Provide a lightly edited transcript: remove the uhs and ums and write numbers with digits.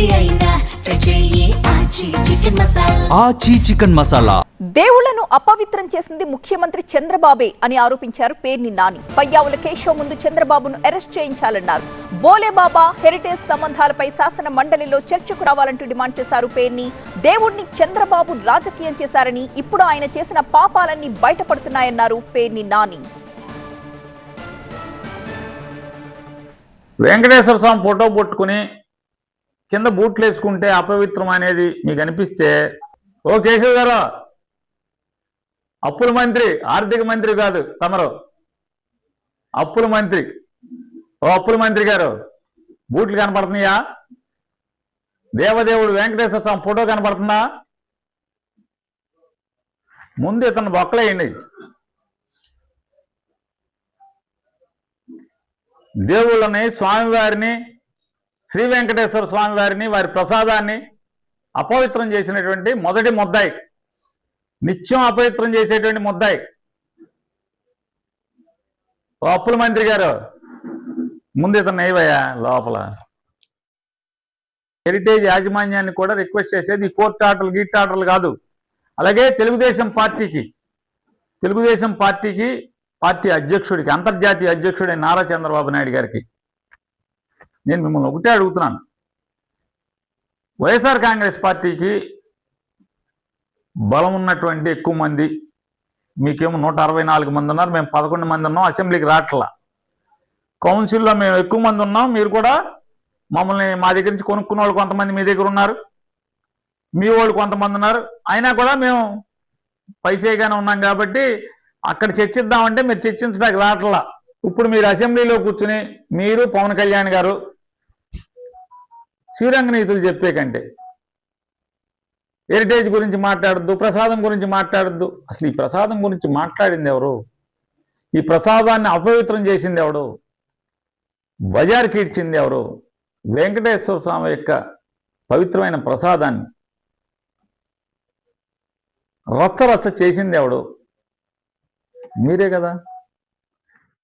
ఏది అయినా ట్రై చెయ్యి ఆచి చికెన్ మసాలా. ఆచి చికెన్ మసాలా. దేవుళ్లను అపవిత్రం చేసింది ముఖ్యమంత్రి చంద్రబాబే అని ఆరోపించారు పేర్ని నాని. పయ్యావుల కేశవ్ ముందు చంద్రబాబును అరెస్ట్ చేయించాలన్నారు. బోలేబాబా హెరిటేజ్ సంబంధాలపై శాసన మండలిలో చర్చకు రావాలంటూ డిమాండ్ చేశారు పేర్ని. దేవుణ్ణి చంద్రబాబు రాజకీయం చేశారని, ఇప్పుడు ఆయన చేసిన పాపాలన్నీ బయటపడుతున్నాయన్నారు పేర్ని నాని. వెంకటేశ్వర స్వామి ఫోటో పట్టుకుని కింద బూట్లు వేసుకుంటే అపవిత్రం అనేది మీకు అనిపిస్తే, ఓ కేశవ్ గారు, అప్పుల మంత్రి, ఆర్థిక మంత్రి కాదు తమరు, అప్పుల మంత్రి. ఓ అప్పుల మంత్రి గారు, బూట్లు కనపడుతున్నాయా? దేవదేవుడు వెంకటేశ్వర స్వామి ఫోటో కనపడుతుందా? ముందు ఇతను బొక్కలేయండి. దేవుళ్ళని, స్వామివారిని, శ్రీ వెంకటేశ్వర స్వామి వారిని, వారి ప్రసాదాన్ని అపవిత్రం చేసినటువంటి మొదటి ముద్దాయి, నిత్యం అపవిత్రం చేసేటువంటి ముద్దాయి ఓ అప్పుల మంత్రి గారు, ముందు ఇతను ఏవయ్యా లోపల. హెరిటేజ్ యాజమాన్యాన్ని కూడా రిక్వెస్ట్ చేసేది ఈ కోర్టు ఆటలు, గీట్ ఆటలు కాదు. అలాగే తెలుగుదేశం పార్టీకి పార్టీ అధ్యక్షుడికి, అంతర్జాతీయ అధ్యక్షుడైన నారా చంద్రబాబు నాయుడు గారికి నేను మిమ్మల్ని ఒకటే అడుగుతున్నాను. వైఎస్ఆర్ కాంగ్రెస్ పార్టీకి బలం ఉన్నటువంటి ఎక్కువ మంది, మీకేమో 164 మంది ఉన్నారు, మేము 11 మంది ఉన్నాం, అసెంబ్లీకి రావట్లా. కౌన్సిల్లో మేము ఎక్కువ మంది ఉన్నాం, మీరు కూడా మమ్మల్ని మా దగ్గర నుంచి కొనుక్కున్న వాళ్ళు కొంతమంది మీ దగ్గర ఉన్నారు, మీ వాళ్ళు కొంతమంది ఉన్నారు, అయినా కూడా మేము పైచేయగానే ఉన్నాం కాబట్టి అక్కడ చర్చిద్దామంటే మీరు చర్చించడానికి రావట్లా. ఇప్పుడు మీరు అసెంబ్లీలో కూర్చుని మీరు పవన్ కళ్యాణ్ గారు శ్రీరంగ నీతులు చెప్పే కంటే హెరిటేజ్ గురించి మాట్లాడద్దు, ప్రసాదం గురించి మాట్లాడద్దు. అసలు ఈ ప్రసాదం గురించి మాట్లాడింది ఎవరు? ఈ ప్రసాదాన్ని అపవిత్రం చేసింది ఎవడు? బజార్కి ఇచ్చింది ఎవరు? వెంకటేశ్వర స్వామి యొక్క పవిత్రమైన ప్రసాదాన్ని రచ్చ చేసింది ఎవడు? మీరే కదా.